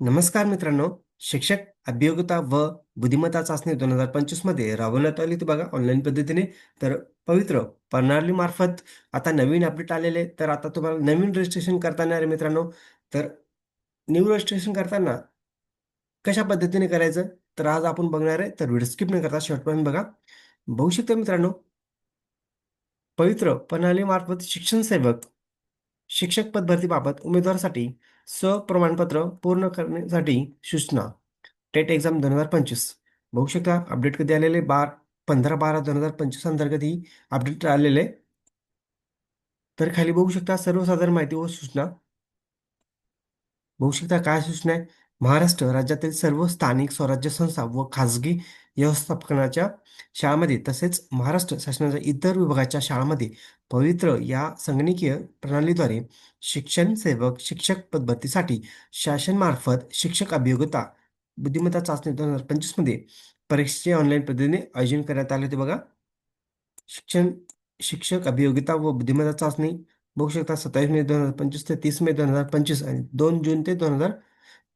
नमस्कार मित्रांनो. शिक्षक अभियोग्यता व बुद्धिमत्ता चाचणी 2025 मध्ये राबवण्यात आली होती बघा ऑनलाईन पद्धतीने. तर पवित्र प्रणालीमार्फत आता नवीन अपडेट आलेले. तर आता तुम्हाला नवीन रजिस्ट्रेशन करताना आहे मित्रांनो. तर न्यू रजिस्ट्रेशन करताना कशा पद्धतीने करायचं तर आज आपण बघणार आहे. तर व्हिडिओ स्किप न करता शेवटपर्यंत बघा. बघू शकता मित्रांनो, पवित्र प्रणालीमार्फत शिक्षण सेवक शिक्षक पद भरतीबाबत उमेदवारासाठी स्वप्रमाणपत्र पूर्ण करण्यासाठी सूचना. टेट एक्झाम 2025 बघू शकता. अपडेट कधी आलेले 15/12/2025 अंतर्गत ही अपडेट आलेले. तर खाली बघू शकता सर्वसाधारण माहिती व सूचना. बघू शकता काय सूचना आहे. महाराष्ट्र राज्यातील सर्व स्थानिक स्वराज्य संस्था व खाजगी व्यवस्थापनाच्या शाळांमध्ये तसेच महाराष्ट्र शासनाच्या इतर विभागाच्या शाळांमध्ये पवित्र या संगणकीय प्रणालीद्वारे शिक्षण सेवक शिक्षक पदभरतीसाठी शासनामार्फत शिक्षक अभियोग्यता बुद्धिमत्ता चाचणी 2025 मध्ये परीक्षेचे ऑनलाईन पद्धतीने आयोजन करण्यात आले होते बघा. शिक्षण शिक्षक अभियोग्यता व बुद्धिमत्ता चाचणी बघू शकता. 27 मे 2025 ते 30 मे 2025 आणि 2 जून ते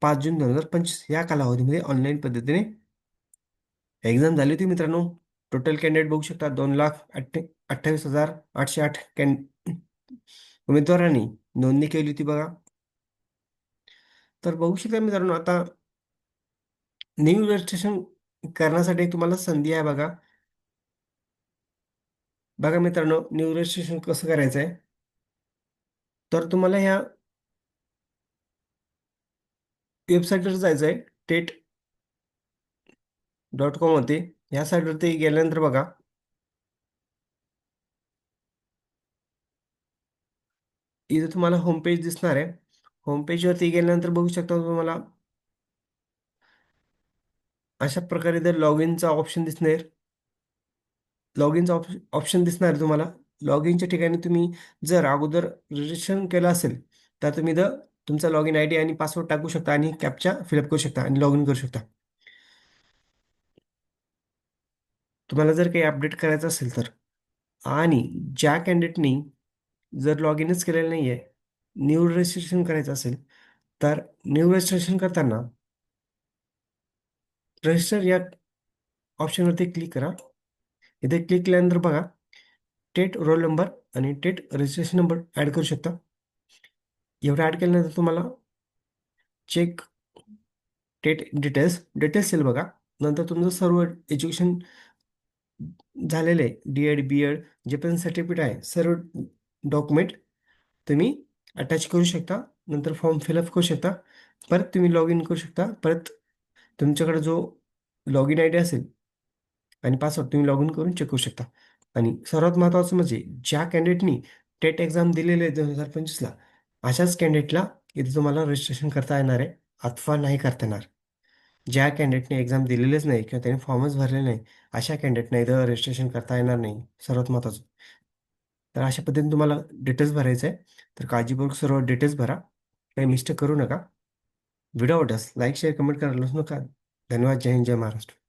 5 जून 2025 या कालावधीमध्ये ऑनलाईन पद्धतीने एक्झाम झाली होती मित्रांनो. टोटल कॅन्डिडेट बघू शकता. 2,28,808 उमेदवारांनी नोंदणी केली होती बघा. तर बघू शकता मित्रांनो, आता न्यू रजिस्ट्रेशन करण्यासाठी तुम्हाला संधी आहे बघा. बघा मित्रांनो, न्यू रजिस्ट्रेशन कसं करायचं आहे. तर तुम्हाला ह्या वेबसाईटवर जायचं आहे. टेट.com होते. या साईटवरती गेल्यानंतर बघा, इथे तुम्हाला होम पेज दिसणार आहे. होम पेजवरती गेल्यानंतर बघू शकता तुम्हाला अशा प्रकारे जर लॉग इनचा ऑप्शन दिसणार. लॉग इनचा ऑप्शन दिसणार आहे तुम्हाला. लॉग इनच्या ठिकाणी तुम्ही जर अगोदर रजिस्ट्रेशन केलं असेल तर तुम्ही इथं तुमचा लॉग इन आय डी आणि पासवर्ड टाकू शकता आणि कॅप्चा फिलअप करू शकता आणि लॉग इन करू शकता. तुम्हाला जर काही अपडेट करायचं असेल तर. आणि ज्या कॅन्डिडेटनी जर लॉग इनच केलेलं नाही आहे, न्यू रजिस्ट्रेशन करायचं असेल तर न्यू रजिस्ट्रेशन करताना रजिस्टर या ऑप्शनवरती क्लिक करा. इथे क्लिक केल्यानंतर बघा, टेट रोल नंबर आणि टेट रजिस्ट्रेशन नंबर ॲड करू शकता. एवढं ॲड केल्यानंतर तुम्हाला चेक टेट डिटेल्स येईल बघा. नंतर तुमचं सर्व एज्युकेशन झालेलं आहे, डी-एड, बी-एड जे पण सर्टिफिकेट आहे, सर्व डॉक्युमेंट तुम्ही अटॅच करू शकता. नंतर फॉर्म फिलअप करू शकता. परत तुम्ही लॉग इन करू शकता. परत तुमच्याकडे जो लॉग इन आय डी असेल आणि पासवर्ड तुम्ही लॉग इन करून चेक करू शकता. आणि सर्वात महत्त्वाचं म्हणजे ज्या कॅन्डिडेटनी टेट एक्झाम दिलेली आहे 2025ला, अशाच कॅन्डिडेटला इथे तुम्हाला रजिस्ट्रेशन करता येणार आहे अथवा नाही करता येणार. ज्या कॅन्डिडेटने एक्झाम दिलेलेच नाही किंवा त्यांनी फॉर्मच भरले नाही, अशा कॅन्डिडेटना इथं रजिस्ट्रेशन करता येणार नाही, सर्वात महत्त्वाचं. तर अशा पद्धतीने तुम्हाला डिटेल्स भरायचं आहे. तर काळजीपूर्वक सर्व डिटेल्स भरा. काही मिस्टेक करू नका. व्हिडिओ आवडल्यास लाईक शेअर कमेंट करायला विसरू नका. धन्यवाद. जय हिंद, जय महाराष्ट्र.